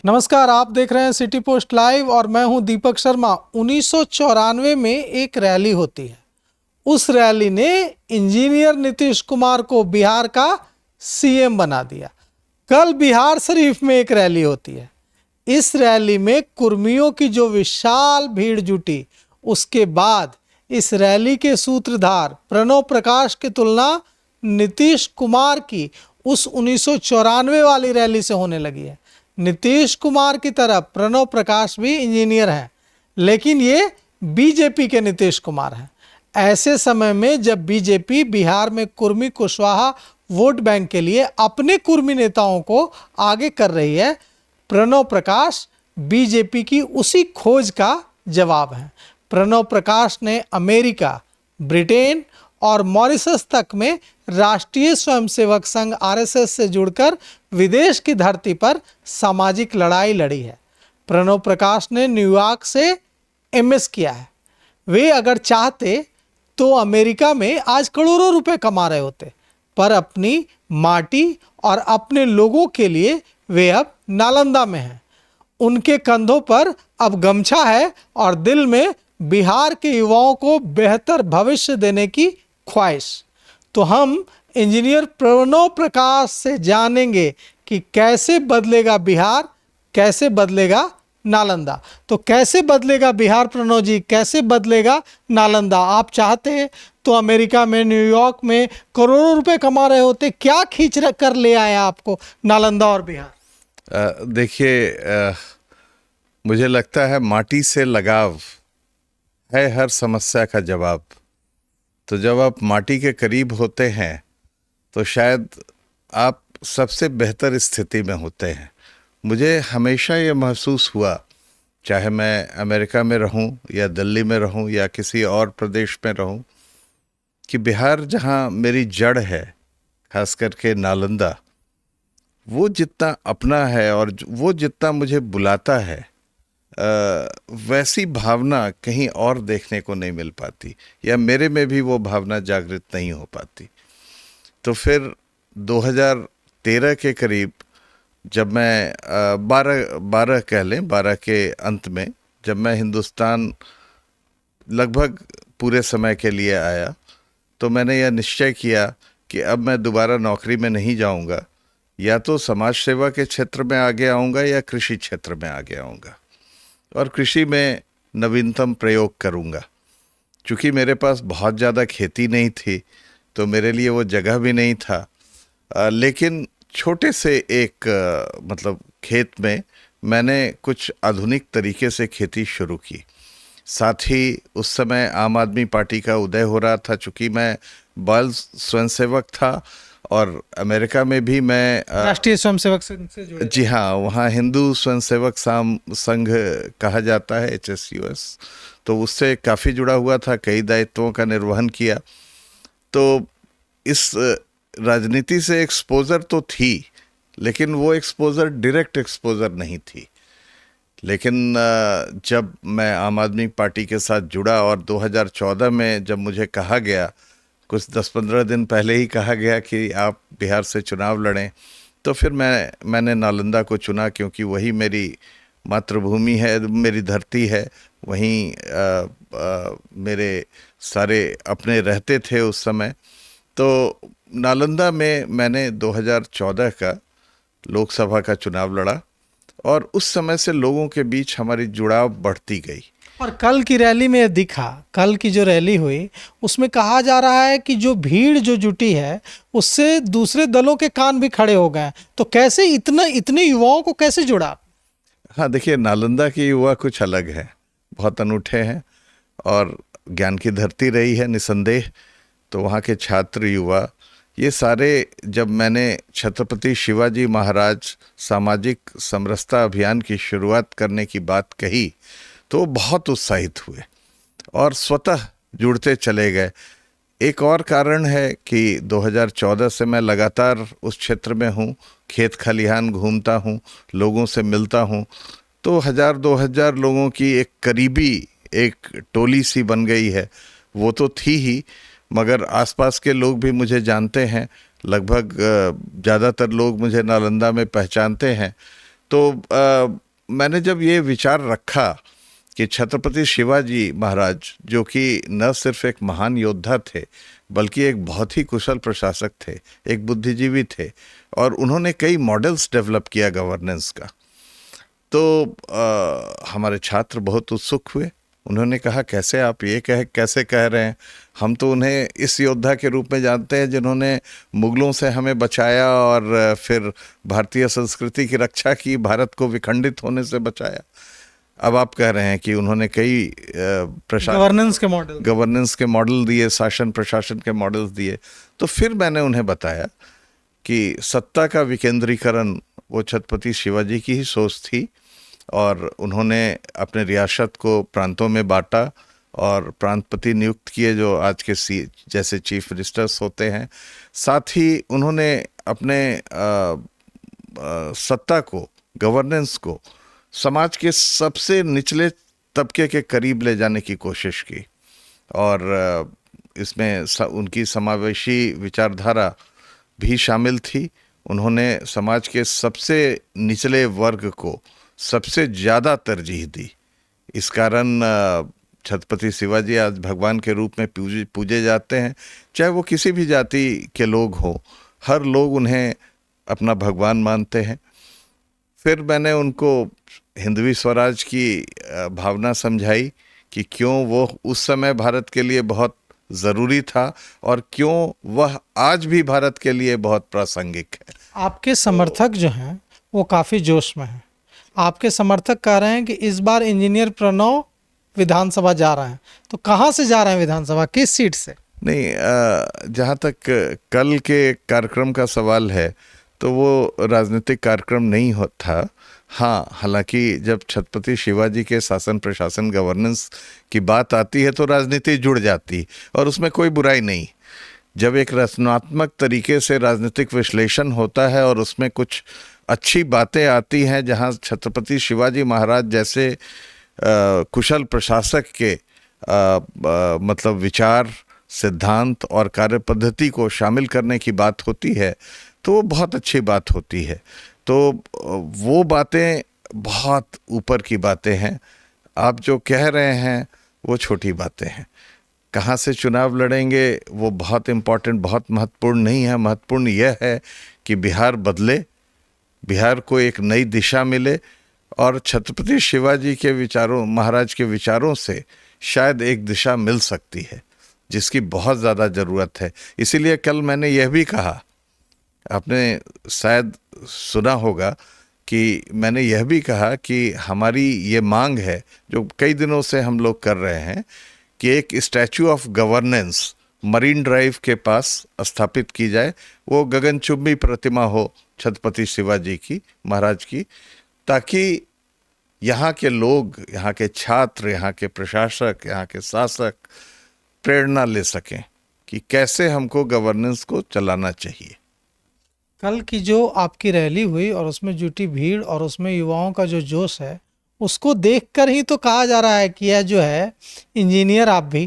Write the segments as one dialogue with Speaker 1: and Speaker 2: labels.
Speaker 1: नमस्कार, आप देख रहे हैं सिटी पोस्ट लाइव और मैं हूं दीपक शर्मा। 1994 में एक रैली होती है। उस रैली ने इंजीनियर नीतीश कुमार को बिहार का सीएम बना दिया। कल बिहार शरीफ में एक रैली होती है। इस रैली में कुर्मियों की जो विशाल भीड़ जुटी, उसके बाद इस रैली के सूत्रधार प्रणव प्रकाश की तुलना नीतीश कुमार की उस 1994 वाली रैली से होने लगी है। नीतीश कुमार की तरह प्रणव प्रकाश भी इंजीनियर हैं, लेकिन ये बीजेपी के नीतीश कुमार हैं। ऐसे समय में जब बीजेपी बिहार में कुर्मी कुशवाहा वोट बैंक के लिए अपने कुर्मी नेताओं को आगे कर रही है, प्रणव प्रकाश बीजेपी की उसी खोज का जवाब है। प्रणव प्रकाश ने अमेरिका, ब्रिटेन और मॉरिशस तक में राष्ट्रीय स्वयंसेवक संघ आरएसएस से जुड़कर विदेश की धरती पर सामाजिक लड़ाई लड़ी है। प्रणव प्रकाश ने न्यूयॉर्क से एमएस किया है। वे अगर चाहते तो अमेरिका में आज करोड़ों रुपए कमा रहे होते, पर अपनी माटी और अपने लोगों के लिए वे अब नालंदा में हैं। उनके कंधों पर अब गमछा है और दिल में बिहार के युवाओं को बेहतर भविष्य देने की ख्वाहिश। तो हम इंजीनियर प्रणव प्रकाश से जानेंगे कि कैसे बदलेगा बिहार, कैसे बदलेगा नालंदा। तो कैसे बदलेगा बिहार प्रणव जी, कैसे बदलेगा नालंदा? आप चाहते हैं तो अमेरिका में, न्यूयॉर्क में करोड़ों रुपए कमा रहे होते, क्या खींच कर ले आया आपको नालंदा और बिहार?
Speaker 2: देखिए, मुझे लगता है माटी से लगाव है हर समस्या का जवाब। तो जब आप माटी के करीब होते हैं तो शायद आप सबसे बेहतर स्थिति में होते हैं। मुझे हमेशा ये महसूस हुआ, चाहे मैं अमेरिका में रहूं या दिल्ली में रहूं या किसी और प्रदेश में रहूं, कि बिहार जहां मेरी जड़ है, खास करके नालंदा, वो जितना अपना है और वो जितना मुझे बुलाता है, वैसी भावना कहीं और देखने को नहीं मिल पाती, या मेरे में भी वो भावना जागृत नहीं हो पाती। तो फिर 2013 के करीब जब मैं 12 के अंत में जब मैं हिंदुस्तान लगभग पूरे समय के लिए आया, तो मैंने यह निश्चय किया कि अब मैं दोबारा नौकरी में नहीं जाऊंगा, या तो समाज सेवा के क्षेत्र में आगे आऊंगा या कृषि क्षेत्र में आगे आऊंगा, और कृषि में नवीनतम प्रयोग करूंगा। चूँकि मेरे पास बहुत ज़्यादा खेती नहीं थी तो मेरे लिए वो जगह भी नहीं था, लेकिन छोटे से एक मतलब खेत में मैंने कुछ आधुनिक तरीके से खेती शुरू की। साथ ही उस समय आम आदमी पार्टी का उदय हो रहा था। चूँकि मैं बाल स्वयंसेवक था और अमेरिका में भी मैं
Speaker 1: राष्ट्रीय स्वयंसेवक संघ से जुड़े।
Speaker 2: जी हाँ, वहाँ हिंदू स्वयंसेवक संघ कहा जाता है, HSUS, तो उससे काफ़ी जुड़ा हुआ था, कई दायित्वों का निर्वहन किया। तो इस राजनीति से एक्सपोजर तो थी, लेकिन वो एक्सपोजर डायरेक्ट एक्सपोजर नहीं थी। लेकिन जब मैं आम आदमी पार्टी के साथ जुड़ा और 2014 में जब मुझे कहा गया, कुछ 10-15 दिन पहले ही कहा गया कि आप बिहार से चुनाव लड़ें, तो फिर मैंने नालंदा को चुना, क्योंकि वही मेरी मातृभूमि है, मेरी धरती है। वहीं मेरे सारे अपने रहते थे उस समय। तो नालंदा में मैंने 2014 का लोकसभा का चुनाव लड़ा और उस समय से लोगों के बीच हमारी जुड़ाव बढ़ती गई।
Speaker 1: और कल की रैली में दिखा, कल की जो रैली हुई उसमें कहा जा रहा है कि जो भीड़ जो जुटी है उससे दूसरे दलों के कान भी खड़े हो गए। तो कैसे इतने युवाओं को कैसे जुड़ा?
Speaker 2: हाँ, देखिए, नालंदा के युवा कुछ अलग है, बहुत अनूठे हैं और ज्ञान की धरती रही है निसंदेह। तो वहाँ के छात्र, युवा, ये सारे, जब मैंने छत्रपति शिवाजी महाराज सामाजिक समरसता अभियान की शुरुआत करने की बात कही, तो बहुत उत्साहित हुए और स्वतः जुड़ते चले गए। एक और कारण है कि 2014 से मैं लगातार उस क्षेत्र में हूँ, खेत खलिहान घूमता हूँ, लोगों से मिलता हूँ। तो 1000-2000 लोगों की एक करीबी एक टोली सी बन गई है। वो तो थी ही, मगर आसपास के लोग भी मुझे जानते हैं। लगभग ज़्यादातर लोग मुझे नालंदा में पहचानते हैं। तो मैंने जब ये विचार रखा कि छत्रपति शिवाजी महाराज, जो कि न सिर्फ एक महान योद्धा थे बल्कि एक बहुत ही कुशल प्रशासक थे, एक बुद्धिजीवी थे, और उन्होंने कई मॉडल्स डेवलप किया गवर्नेंस का। तो हमारे छात्र बहुत उत्सुक हुए। उन्होंने कहा, कैसे आप ये कैसे कह रहे हैं? हम तो उन्हें इस योद्धा के रूप में जानते हैं जिन्होंने मुगलों से हमें बचाया और फिर भारतीय संस्कृति की रक्षा की, भारत को विखंडित होने से बचाया। अब आप कह रहे हैं कि उन्होंने कई गवर्नेंस के मॉडल दिए, शासन प्रशासन के मॉडल्स दिए। तो फिर मैंने उन्हें बताया कि सत्ता का विकेंद्रीकरण वो छत्रपति शिवाजी की ही सोच थी, और उन्होंने अपने रियासत को प्रांतों में बांटा और प्रांतपति नियुक्त किए जो आज के जैसे चीफ मिनिस्टर्स होते हैं। साथ ही उन्होंने अपने सत्ता को, गवर्नेंस को समाज के सबसे निचले तबके के करीब ले जाने की कोशिश की, और इसमें उनकी समावेशी विचारधारा भी शामिल थी। उन्होंने समाज के सबसे निचले वर्ग को सबसे ज़्यादा तरजीह दी। इस कारण छत्रपति शिवाजी आज भगवान के रूप में पूजे जाते हैं। चाहे वो किसी भी जाति के लोग हों, हर लोग उन्हें अपना भगवान मानते हैं। फिर मैंने उनको हिंदवी स्वराज की भावना समझाई कि क्यों वो उस समय भारत के लिए बहुत ज़रूरी था और क्यों वह आज भी भारत के लिए बहुत प्रासंगिक है।
Speaker 1: आपके समर्थक जो हैं वो काफ़ी जोश में हैं। आपके समर्थक कह रहे हैं कि इस बार इंजीनियर प्रणव विधानसभा जा रहे हैं। तो कहाँ से जा रहे हैं विधानसभा, किस सीट से?
Speaker 2: नहीं, जहाँ तक कल के कार्यक्रम का सवाल है तो वो राजनीतिक कार्यक्रम नहीं था। हाँ, हालांकि जब छत्रपति शिवाजी के शासन प्रशासन गवर्नेंस की बात आती है तो राजनीति जुड़ जाती, और उसमें कोई बुराई नहीं। जब एक रचनात्मक तरीके से राजनीतिक विश्लेषण होता है और उसमें कुछ अच्छी बातें आती हैं, जहाँ छत्रपति शिवाजी महाराज जैसे कुशल प्रशासक के मतलब विचार, सिद्धांत और कार्य पद्धति को शामिल करने की बात होती है, तो वो बहुत अच्छी बात होती है। तो वो बातें बहुत ऊपर की बातें हैं। आप जो कह रहे हैं वो छोटी बातें हैं। कहाँ से चुनाव लड़ेंगे वो बहुत इम्पोर्टेंट, बहुत महत्वपूर्ण नहीं है। महत्वपूर्ण यह है कि बिहार बदले, बिहार को एक नई दिशा मिले, और छत्रपति शिवाजी के विचारों, महाराज के विचारों से शायद एक दिशा मिल सकती है जिसकी बहुत ज़्यादा ज़रूरत है। इसीलिए कल मैंने यह भी कहा, आपने शायद सुना होगा कि मैंने यह भी कहा कि हमारी ये मांग है जो कई दिनों से हम लोग कर रहे हैं कि एक statue of governance marine drive के पास स्थापित की जाए। वो गगनचुंबी प्रतिमा हो छत्रपति शिवाजी की, महाराज की, ताकि यहाँ के लोग, यहाँ के छात्र, यहाँ के प्रशासक, यहाँ के शासक प्रेरणा ले सकें कि कैसे हमको गवर्नेंस को चलाना चाहिए।
Speaker 1: कल की जो आपकी रैली हुई और उसमें जुटी भीड़ और उसमें युवाओं का जो जोश है, उसको देखकर ही तो कहा जा रहा है कि यह जो है इंजीनियर, आप भी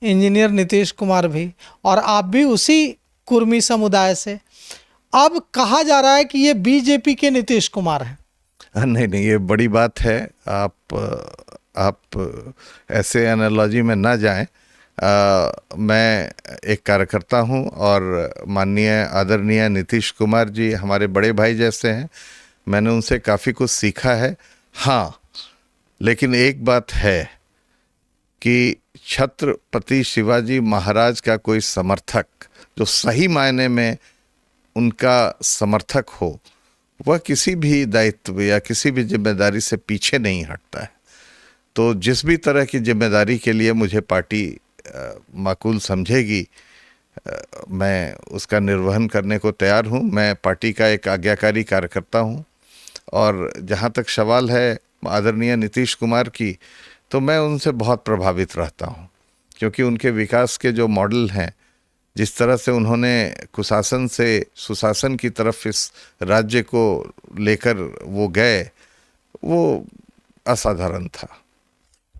Speaker 1: इंजीनियर नीतीश कुमार भी, और आप भी उसी कुर्मी समुदाय से। अब कहा जा रहा है कि ये बीजेपी के नीतीश कुमार हैं।
Speaker 2: नहीं, ये बड़ी बात है। आप ऐसे एनालॉजी में ना जाएं। मैं एक कार्यकर्ता हूं और माननीय आदरणीय नीतीश कुमार जी हमारे बड़े भाई जैसे हैं। मैंने उनसे काफ़ी कुछ सीखा है। हाँ, लेकिन एक बात है कि छत्रपति शिवाजी महाराज का कोई समर्थक जो सही मायने में उनका समर्थक हो, वह किसी भी दायित्व या किसी भी जिम्मेदारी से पीछे नहीं हटता है। तो जिस भी तरह की जिम्मेदारी के लिए मुझे पार्टी माकूल समझेगी, मैं उसका निर्वहन करने को तैयार हूँ। मैं पार्टी का एक आज्ञाकारी कार्यकर्ता हूँ। और जहाँ तक सवाल है आदरणीय नीतीश कुमार की, तो मैं उनसे बहुत प्रभावित रहता हूँ, क्योंकि उनके विकास के जो मॉडल हैं, जिस तरह से उन्होंने कुशासन से सुशासन की तरफ इस राज्य को लेकर वो गए, वो असाधारण था।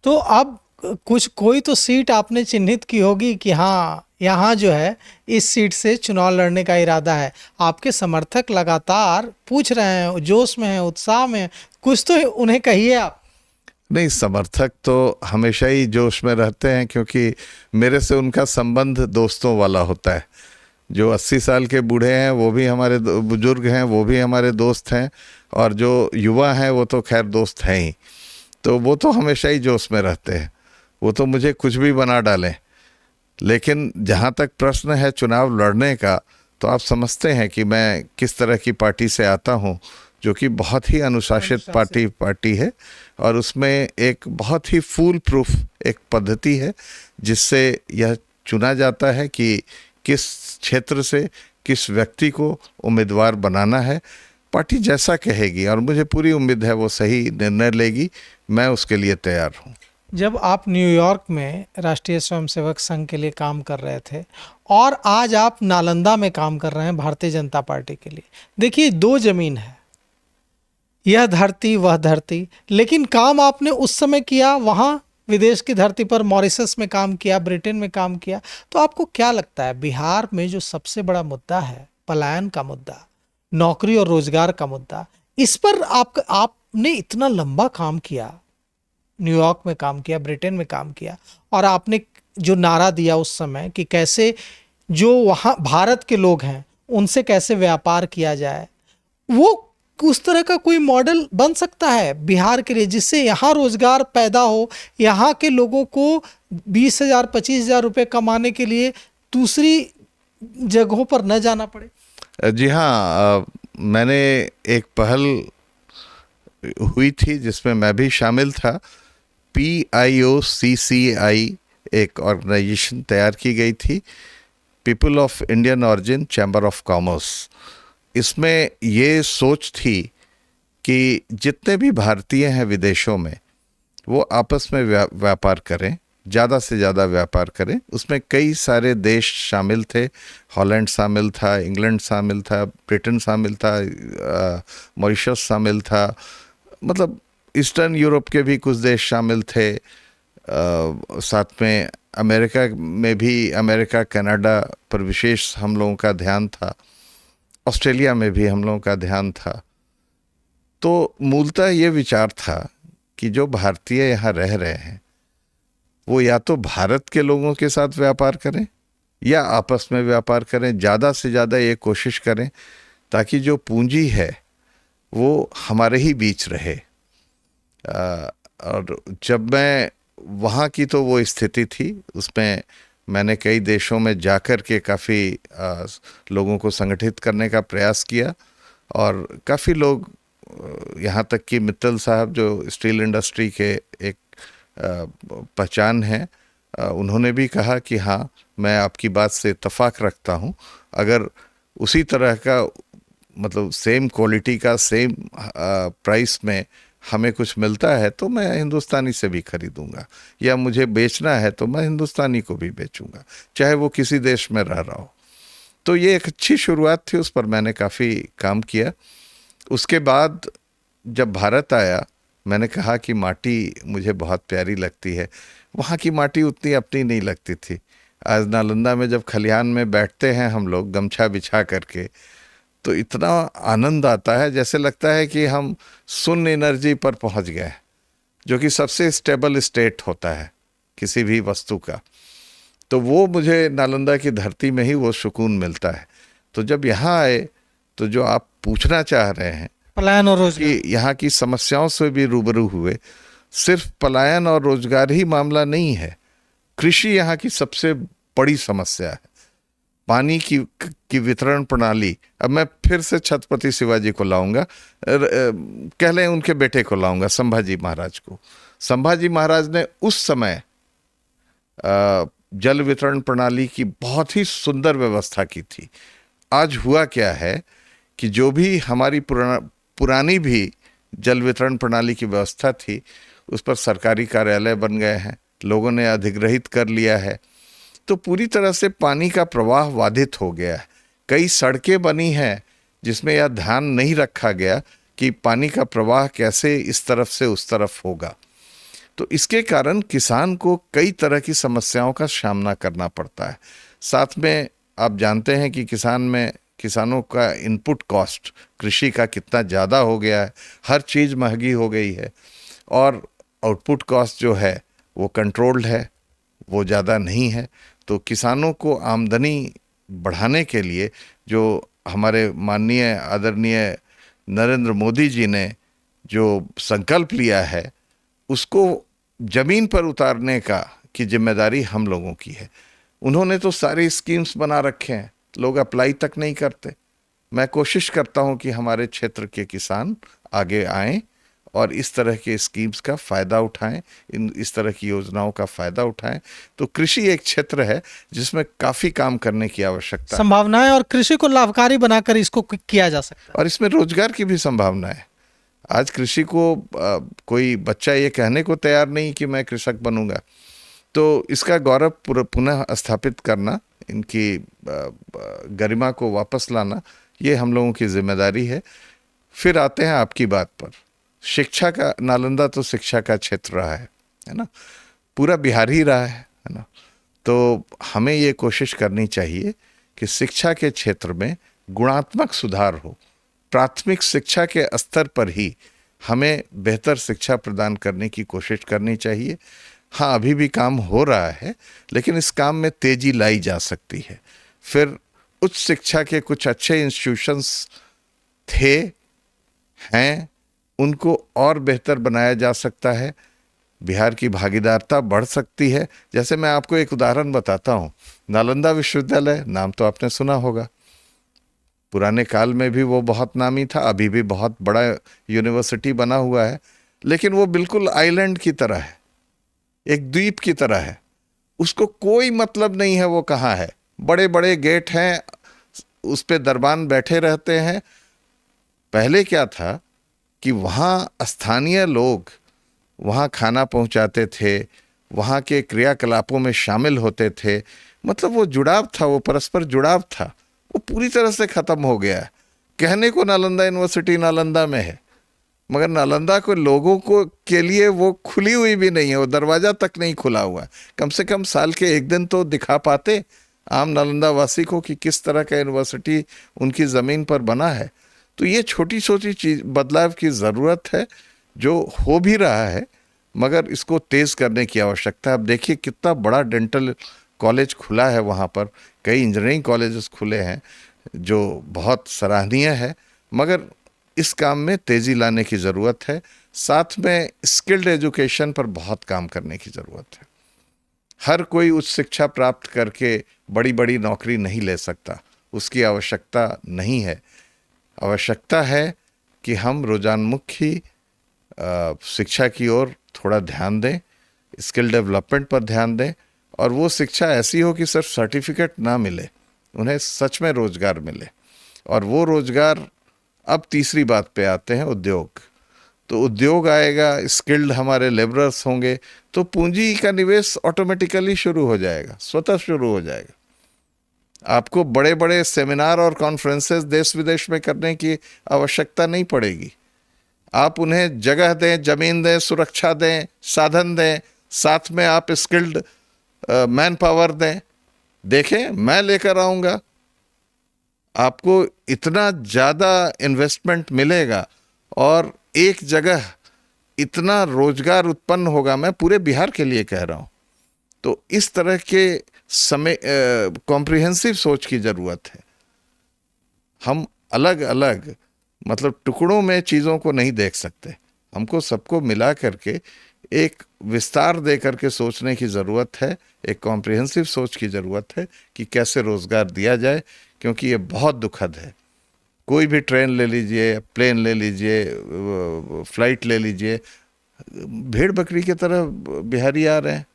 Speaker 1: तो अब कुछ कोई तो सीट आपने चिन्हित की होगी कि हाँ यहाँ जो है इस सीट से चुनाव लड़ने का इरादा है। आपके समर्थक लगातार पूछ रहे हैं, जोश में हैं, उत्साह में हैं, कुछ तो उन्हें कहिए आप।
Speaker 2: नहीं, समर्थक तो हमेशा ही जोश में रहते हैं, क्योंकि मेरे से उनका संबंध दोस्तों वाला होता है। जो 80 साल के बूढ़े हैं वो भी हमारे बुजुर्ग हैं, वो भी हमारे दोस्त हैं, और जो युवा हैं वो तो खैर दोस्त हैं ही। तो वो तो हमेशा ही जोश में रहते हैं, वो तो मुझे कुछ भी बना डालें। लेकिन जहाँ तक प्रश्न है चुनाव लड़ने का, तो आप समझते हैं कि मैं किस तरह की पार्टी से आता हूँ, जो कि बहुत ही अनुशासित पार्टी है, और उसमें एक बहुत ही फूल प्रूफ एक पद्धति है जिससे यह चुना जाता है कि किस क्षेत्र से किस व्यक्ति को उम्मीदवार बनाना है। पार्टी जैसा कहेगी, और मुझे पूरी उम्मीद है वो सही निर्णय लेगी, मैं उसके लिए तैयार हूँ।
Speaker 1: जब आप न्यूयॉर्क में राष्ट्रीय स्वयंसेवक संघ के लिए काम कर रहे थे और आज आप नालंदा में काम कर रहे हैं भारतीय जनता पार्टी के लिए, देखिए दो जमीन है, यह धरती वह धरती, लेकिन काम आपने उस समय किया वहाँ विदेश की धरती पर, मॉरिशस में काम किया, ब्रिटेन में काम किया। तो आपको क्या लगता है बिहार में जो सबसे बड़ा मुद्दा है, पलायन का मुद्दा, नौकरी और रोजगार का मुद्दा, इस पर आपने इतना लंबा काम किया, न्यूयॉर्क में काम किया, ब्रिटेन में काम किया, और आपने जो नारा दिया उस समय कि कैसे जो वहाँ भारत के लोग हैं उनसे कैसे व्यापार किया जाए, वो उस तरह का कोई मॉडल बन सकता है बिहार के लिए जिससे यहाँ रोजगार पैदा हो, यहाँ के लोगों को 20,000 25,000 रुपये कमाने के लिए दूसरी जगहों पर न जाना पड़े।
Speaker 2: जी हाँ, मैंने एक पहल हुई थी जिसमें मैं भी शामिल था। PIOCCI एक ऑर्गेनाइजेशन तैयार की गई थी, people of Indian origin chamber of commerce. इसमें ये सोच थी कि जितने भी भारतीय हैं विदेशों में, वो आपस में व्यापार करें, ज़्यादा से ज़्यादा व्यापार करें। उसमें कई सारे देश शामिल थे, हॉलैंड शामिल था, इंग्लैंड शामिल था, ब्रिटेन शामिल था, मॉरिशस शामिल था, मतलब ईस्टर्न यूरोप के भी कुछ देश शामिल थे। साथ में अमेरिका में भी, अमेरिका कनाडा पर विशेष हम लोगों का ध्यान था, ऑस्ट्रेलिया में भी हम लोगों का ध्यान था। तो मूलतः ये विचार था कि जो भारतीय यहाँ रह रहे हैं वो या तो भारत के लोगों के साथ व्यापार करें या आपस में व्यापार करें, ज़्यादा से ज़्यादा ये कोशिश करें ताकि जो पूंजी है वो हमारे ही बीच रहे। और जब मैं वहाँ की, तो वो स्थिति थी, उसमें मैंने कई देशों में जाकर के काफ़ी लोगों को संगठित करने का प्रयास किया, और काफ़ी लोग, यहाँ तक कि मित्तल साहब जो स्टील इंडस्ट्री के एक पहचान है, उन्होंने भी कहा कि हाँ, मैं आपकी बात से इत्तेफाक रखता हूँ, अगर उसी तरह का, मतलब सेम क्वालिटी का, सेम प्राइस में हमें कुछ मिलता है तो मैं हिंदुस्तानी से भी खरीदूंगा, या मुझे बेचना है तो मैं हिंदुस्तानी को भी बेचूंगा, चाहे वो किसी देश में रह रहा हो। तो ये एक अच्छी शुरुआत थी, उस पर मैंने काफ़ी काम किया। उसके बाद जब भारत आया, मैंने कहा कि माटी मुझे बहुत प्यारी लगती है। वहाँ की माटी उतनी अपनी नहीं लगती थी। आज नालंदा में जब खलिहान में बैठते हैं हम लोग गमछा बिछा करके, तो इतना आनंद आता है, जैसे लगता है कि हम शून्य एनर्जी पर पहुंच गए, जो कि सबसे स्टेबल स्टेट होता है किसी भी वस्तु का। तो वो मुझे नालंदा की धरती में ही वो सुकून मिलता है। तो जब यहाँ आए, तो जो आप पूछना चाह रहे हैं,
Speaker 1: पलायन और रोजगार,
Speaker 2: कि यहाँ की समस्याओं से भी रूबरू हुए। सिर्फ पलायन और रोजगार ही मामला नहीं है, कृषि यहाँ की सबसे बड़ी समस्या है। पानी की वितरण प्रणाली, अब मैं फिर से छत्रपति शिवाजी को लाऊंगा, कह लें उनके बेटे को लाऊंगा, संभाजी महाराज को। संभाजी महाराज ने उस समय जल वितरण प्रणाली की बहुत ही सुंदर व्यवस्था की थी। आज हुआ क्या है कि जो भी हमारी पुरानी भी जल वितरण प्रणाली की व्यवस्था थी, उस पर सरकारी कार्यालय बन गए हैं, लोगों ने अधिग्रहित कर लिया है, तो पूरी तरह से पानी का प्रवाह बाधित हो गया है। कई सड़कें बनी हैं जिसमें यह ध्यान नहीं रखा गया कि पानी का प्रवाह कैसे इस तरफ से उस तरफ होगा। तो इसके कारण किसान को कई तरह की समस्याओं का सामना करना पड़ता है। साथ में आप जानते हैं कि किसानों का इनपुट कॉस्ट कृषि का कितना ज़्यादा हो गया है, हर चीज़ महंगी हो गई है, और आउटपुट कॉस्ट जो है वो कंट्रोल्ड है, वो ज़्यादा नहीं है। तो किसानों को आमदनी बढ़ाने के लिए जो हमारे माननीय आदरणीय नरेंद्र मोदी जी ने जो संकल्प लिया है, उसको जमीन पर उतारने की जिम्मेदारी हम लोगों की है। उन्होंने तो सारी स्कीम्स बना रखे हैं, लोग अप्लाई तक नहीं करते। मैं कोशिश करता हूं कि हमारे क्षेत्र के किसान आगे आएं और इस तरह के स्कीम्स का फ़ायदा उठाएं, इस तरह की योजनाओं का फ़ायदा उठाएं। तो कृषि एक क्षेत्र है जिसमें काफ़ी काम करने की आवश्यकता है,
Speaker 1: संभावनाएं, और कृषि को लाभकारी बनाकर इसको किया जा सकता है।
Speaker 2: और इसमें रोजगार की भी संभावना है। आज कृषि को कोई बच्चा ये कहने को तैयार नहीं कि मैं कृषक बनूंगा। तो इसका गौरव पुनः स्थापित करना, इनकी गरिमा को वापस लाना, ये हम लोगों की जिम्मेदारी है। फिर आते हैं आपकी बात पर, शिक्षा का, नालंदा तो शिक्षा का क्षेत्र रहा है ना, पूरा बिहार ही रहा है ना। तो हमें ये कोशिश करनी चाहिए कि शिक्षा के क्षेत्र में गुणात्मक सुधार हो। प्राथमिक शिक्षा के स्तर पर ही हमें बेहतर शिक्षा प्रदान करने की कोशिश करनी चाहिए। हाँ, अभी भी काम हो रहा है, लेकिन इस काम में तेजी लाई जा सकती है। फिर उच्च शिक्षा के कुछ अच्छे इंस्टीट्यूशंस हैं, उनको और बेहतर बनाया जा सकता है, बिहार की भागीदारता बढ़ सकती है। जैसे मैं आपको एक उदाहरण बताता हूँ, नालंदा विश्वविद्यालय, नाम तो आपने सुना होगा। पुराने काल में भी वो बहुत नामी था, अभी भी बहुत बड़ा यूनिवर्सिटी बना हुआ है, लेकिन वो बिल्कुल आइलैंड की तरह है, एक द्वीप की तरह है। उसको कोई मतलब नहीं है वो कहाँ है। बड़े बड़े गेट हैं, उस पे दरबान बैठे रहते हैं। पहले क्या था कि वहाँ स्थानीय लोग वहाँ खाना पहुँचाते थे, वहाँ के क्रियाकलापों में शामिल होते थे, मतलब वो जुड़ाव था, वो परस्पर जुड़ाव था, वो पूरी तरह से ख़त्म हो गया है। कहने को नालंदा यूनिवर्सिटी नालंदा में है, मगर नालंदा को लोगों को के लिए वो खुली हुई भी नहीं है, वो दरवाज़ा तक नहीं खुला हुआ है। कम से कम साल के एक दिन तो दिखा पाते आम नालंदा वासी को कि किस तरह का यूनिवर्सिटी उनकी ज़मीन पर बना है। तो ये छोटी छोटी चीज बदलाव की ज़रूरत है, जो हो भी रहा है, मगर इसको तेज़ करने की आवश्यकता है। अब देखिए कितना बड़ा डेंटल कॉलेज खुला है वहाँ पर, कई इंजीनियरिंग कॉलेजेस खुले हैं जो बहुत सराहनीय है, मगर इस काम में तेज़ी लाने की ज़रूरत है। साथ में स्किल्ड एजुकेशन पर बहुत काम करने की ज़रूरत है। हर कोई उच्च शिक्षा प्राप्त करके बड़ी बड़ी नौकरी नहीं ले सकता, उसकी आवश्यकता नहीं है। आवश्यकता है कि हम रोजानमुखी शिक्षा की ओर थोड़ा ध्यान दें, स्किल डेवलपमेंट पर ध्यान दें, और वो शिक्षा ऐसी हो कि सिर्फ सर्टिफिकेट ना मिले, उन्हें सच में रोजगार मिले। और वो रोजगार, अब तीसरी बात पे आते हैं, उद्योग। तो उद्योग आएगा, स्किल्ड हमारे लेबरर्स होंगे, तो पूंजी का निवेश ऑटोमेटिकली शुरू हो जाएगा, स्वतः शुरू हो जाएगा। आपको बड़े बड़े सेमिनार और कॉन्फ्रेंसेस देश विदेश में करने की आवश्यकता नहीं पड़ेगी। आप उन्हें जगह दें, जमीन दें, सुरक्षा दें, साधन दें, साथ में आप स्किल्ड मैन पावर दें। देखें, मैं लेकर आऊँगा, आपको इतना ज़्यादा इन्वेस्टमेंट मिलेगा और एक जगह इतना रोजगार उत्पन्न होगा। मैं पूरे बिहार के लिए कह रहा हूँ। तो इस तरह के समय कॉम्प्रिहेंसिव सोच की ज़रूरत है। हम अलग अलग मतलब टुकड़ों में चीज़ों को नहीं देख सकते, हमको सबको मिला करके एक विस्तार दे करके सोचने की ज़रूरत है, एक कॉम्प्रिहेंसिव सोच की ज़रूरत है कि कैसे रोज़गार दिया जाए, क्योंकि ये बहुत दुखद है। कोई भी ट्रेन ले लीजिए, प्लेन ले लीजिए, फ्लाइट ले लीजिए, भेड़ बकरी की तरह बिहारी आ रहे हैं।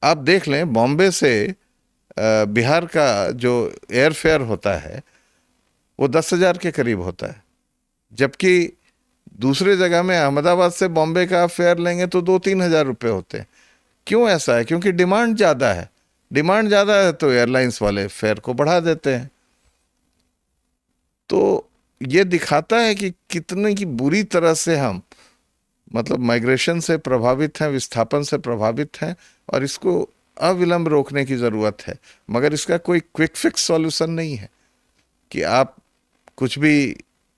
Speaker 2: आप देख लें, बॉम्बे से बिहार का जो एयर फेयर होता है वो 10,000 के करीब होता है, जबकि दूसरे जगह में अहमदाबाद से बॉम्बे का फेयर लेंगे तो 2-3 हज़ार रुपये होते हैं। क्यों ऐसा है? क्योंकि डिमांड ज़्यादा है। डिमांड ज़्यादा है तो एयरलाइंस वाले फेयर को बढ़ा देते हैं। तो ये दिखाता है कि कितने की बुरी तरह से हम मतलब माइग्रेशन से प्रभावित हैं, विस्थापन से प्रभावित हैं, और इसको अविलंब रोकने की ज़रूरत है। मगर इसका कोई क्विक फिक्स सॉल्यूशन नहीं है कि आप कुछ भी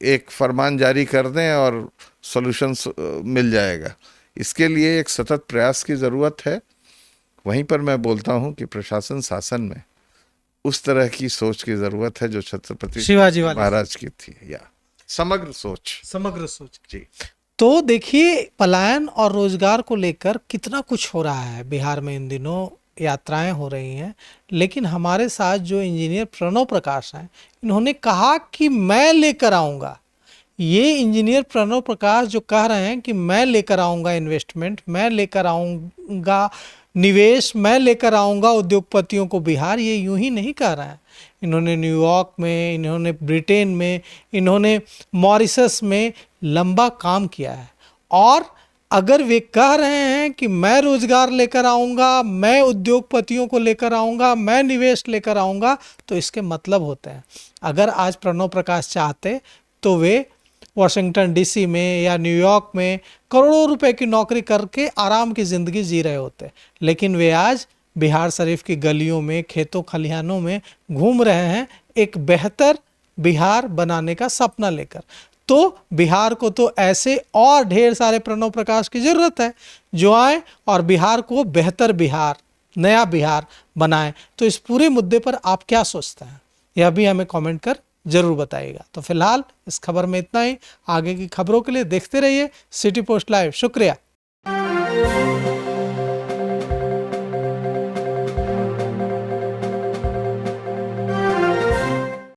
Speaker 2: एक फरमान जारी कर दें और सॉल्यूशन मिल जाएगा। इसके लिए एक सतत प्रयास की ज़रूरत है। वहीं पर मैं बोलता हूं कि प्रशासन शासन में उस तरह की सोच की ज़रूरत है जो छत्रपति
Speaker 1: शिवाजी वाली
Speaker 2: महाराज की थी, या समग्र सोच।
Speaker 1: समग्र सोच।
Speaker 2: जी।
Speaker 1: तो देखिए, पलायन और रोजगार को लेकर कितना कुछ हो रहा है बिहार में इन दिनों, यात्राएं हो रही हैं, लेकिन हमारे साथ जो इंजीनियर प्रणव प्रकाश हैं, इन्होंने कहा कि मैं लेकर आऊंगा। ये इंजीनियर प्रणव प्रकाश जो कह रहे हैं कि मैं लेकर आऊंगा इन्वेस्टमेंट, मैं लेकर आऊंगा निवेश, मैं लेकर आऊंगा उद्योगपतियों को बिहार, ये यूं ही नहीं कह रहे हैं। इन्होंने न्यूयॉर्क में, इन्होंने ब्रिटेन में, इन्होंने मॉरिशस में लंबा काम किया है। और अगर वे कह रहे हैं कि मैं रोजगार लेकर आऊंगा, मैं उद्योगपतियों को लेकर आऊंगा, मैं निवेश लेकर आऊंगा, तो इसके मतलब होते हैं। अगर आज प्रणव प्रकाश चाहते तो वे वाशिंगटन डीसी में या न्यूयॉर्क में करोड़ों रुपए की नौकरी करके आराम की ज़िंदगी जी रहे होते, लेकिन वे आज बिहार शरीफ की गलियों में, खेतों खलिहानों में घूम रहे हैं एक बेहतर बिहार बनाने का सपना लेकर। तो बिहार को तो ऐसे और ढेर सारे प्रणव प्रकाश की ज़रूरत है जो आए और बिहार को बेहतर बिहार, नया बिहार बनाएं। तो इस पूरे मुद्दे पर आप क्या सोचते हैं, यह भी हमें कमेंट कर जरूर बताइएगा। तो फिलहाल इस खबर में इतना ही। आगे की खबरों के लिए देखते रहिए सिटी पोस्ट लाइव। शुक्रिया।